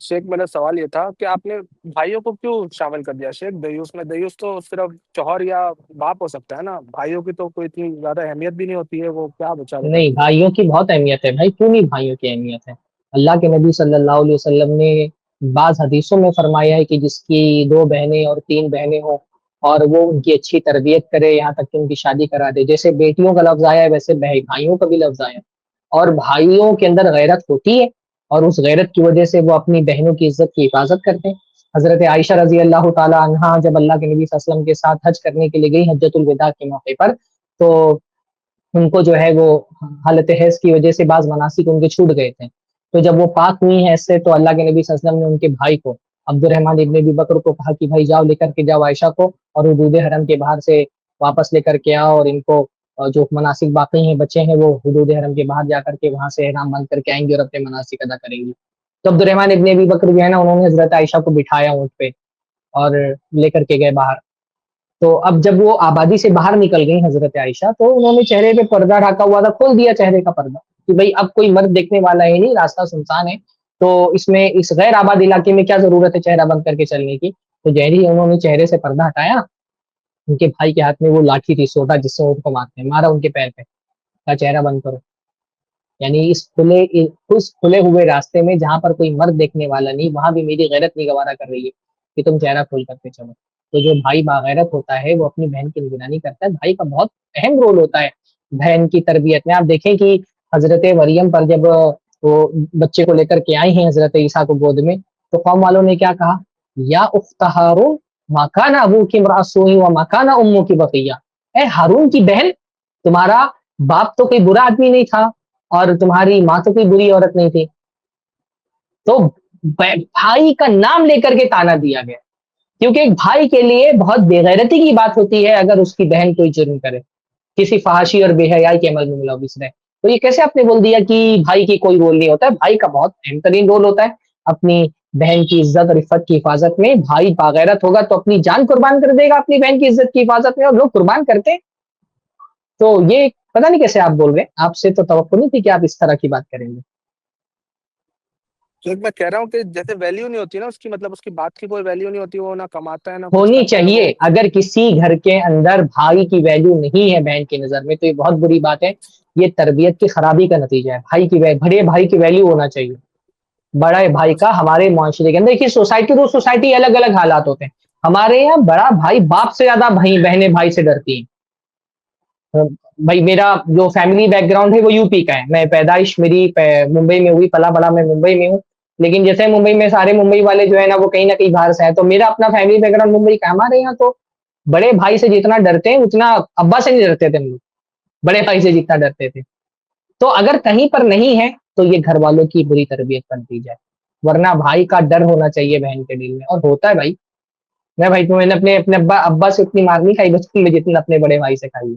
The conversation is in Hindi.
शेख, मेरा सवाल ये था कि आपने भाइयों को क्यों शामिल कर दिया शेख दयूस में? दयूस तो सिर्फ चौहर या बाप हो सकता है ना, भाइयों की तो कोई इतनी ज्यादा अहमियत भी नहीं होती है, वो क्या बेचारे नहीं, करेंगे? भाइयों की बहुत अहमियत है भाई, क्यों नहीं भाइयों की अहमियत है। अल्लाह के नबी सल्लल्लाहु अलैहि वसल्लम ने बाज़ हदीसों में फरमाया है कि जिसकी 2 बहनें और 3 बहनें हों और वो उनकी अच्छी तरबियत करे, यहाँ तक कि उनकी शादी करा दे। जैसे बेटियों का लफ्ज़ आया है, वैसे भाइयों का भी लफ्ज़ आया है। और भाइयों के अंदर गैरत होती है, और उस गैरत की वजह से वो अपनी बहनों की इज़्ज़त की हिफाज़त करते हैं। हज़रत आयशा रज़ी अल्लाह तआला अन्हा जब अल्लाह के नबी सल्लल्लाहु अलैहि वसल्लम के साथ हज करने के लिए गई हज्जतुल विदा के मौके पर, तो उनको जो है वो हालत हैज़ की वजह से बाज़ मनासिक उनके छूट गए थे। तो जब वो पाक हुई हैं इससे, तो अल्लाह के नबी सल्लल्लाहु अलैहि वसल्लम ने उनके भाई को, अब्दुर्रहमान इब्न अबी बकर को कहा कि भाई जाओ लेकर के जाओ आयशा को, और हुदूद हरम के बाहर से वापस लेकर के आओ, और इनको जो मनासिक बाकी हैं बचे हैं वो हुदूद हरम के बाहर जाकर के वहाँ से एहराम बाँध करके आएँगी और अपने मनासिक अदा करेंगी। तो अब्दुर्रहमान इब्न अबी बकर जो है ना, उन्होंने हज़रत आयशा को बिठाया ऊँट पे और लेकर के गए बाहर। तो अब जब वो आबादी से बाहर निकल गई हज़रत आयशा, तो उन्होंने चेहरे पे पर्दा ढका हुआ था, खोल दिया चेहरे का पर्दा कि भई अब कोई मर्द देखने वाला है नहीं, रास्ता सुनसान है, तो इसमें इस गैर आबाद इलाके में क्या ज़रूरत है चेहरा बंद करके चलने की। तो जैसे ही उन्होंने चेहरे से पर्दा हटाया, उनके भाई के हाथ में वो लाठी थी, सोटा जिससे ऊँट को मारते हैं, मारा उनके पैर पे, कहा चेहरा बंद करो। यानी उस खुले हुए रास्ते में जहाँ पर कोई मर्द देखने वाला नहीं, वहाँ भी मेरी गैरत नहीं गवारा कर रही है कि तुम चेहरा खोल करके चलो। तो जो भाई बागैरत होता है, वो अपनी बहन की निगरानी करता है। भाई का बहुत अहम रोल होता है बहन की तरबियत में। आप देखें कि हज़रत मरियम पर जब वो बच्चे को लेकर के आई हैं हज़रत ईसा को गोद में, तो कौम वालों ने क्या कहा? या उख्त हारून मा काना अबूकी इम्रअ सूइन व मा काना उम्मुकी बगिया। ए हारून की बहन, तुम्हारा बाप तो कोई बुरा आदमी नहीं था और तुम्हारी माँ तो कोई बुरी औरत नहीं थी। तो भाई का नाम लेकर के ताना दिया गया, क्योंकि एक भाई के लिए बहुत बेगैरती की बात होती है अगर उसकी बहन कोई जुर्म करे, किसी फहाशी और बेहयाई के अमल में मुलविस रहे। तो ये कैसे आपने बोल दिया कि भाई की कोई रोल नहीं होता है? भाई का बहुत अहम तरीन रोल होता है अपनी बहन की इज्जत और इफ्फत की हिफाजत में। भाई बागैरत होगा तो अपनी जान कुर्बान कर देगा अपनी बहन की इज्जत की हिफाजत में, और लोग कुर्बान करते हैं। तो ये पता नहीं कैसे आप बोल रहे हैं, आपसे तो तवक्को नहीं थी कि आप इस तरह की बात करेंगे। शेख, मैं कह रहा हूँ कि जैसे वैल्यू नहीं होती ना उसकी, मतलब उसकी बात की कोई वैल्यू नहीं होती, वो ना कमाता है ना कुछ होनी करता है चाहिए। वो। अगर किसी घर के अंदर भाई की वैल्यू नहीं है बहन की नजर में, तो ये बहुत बुरी बात है। ये तरबियत की खराबी का नतीजा है। बड़े भाई की वैल्यू होना चाहिए। बड़ा भाई का हमारे मुआशरे के अंदर, देखिए सोसाइटी टू सोसाइटी अलग अलग हालात होते हैं। हमारे यहाँ बड़ा भाई बाप से ज्यादा भाई बहनें भाई से डरती हैं। भाई मेरा जो फैमिली बैकग्राउंड है वो यूपी का है, मैं पैदाइश मेरी मुंबई में हुई, पला बड़ा मैं मुंबई में हूँ। लेकिन जैसे मुंबई में सारे मुंबई वाले जो है ना कहीं बाहर से है, तो मेरा अपना फैमिली बैकग्राउंड मुंबई का। हमारे यहाँ तो बड़े भाई से जितना डरते हैं उतना अब्बा से नहीं डरते थे हम लोग, बड़े भाई से जितना डरते थे। तो अगर कहीं पर नहीं है, तो ये घर वालों की बुरी तरबियत बनती जाए। वरना भाई का डर होना चाहिए बहन के दिल में, और होता है भाई। मैं भाई तो मैंने अपने अपने अब्बा अब्बा से उतनी मार नहीं खाई बचपन में जितना अपने बड़े भाई से खाई है।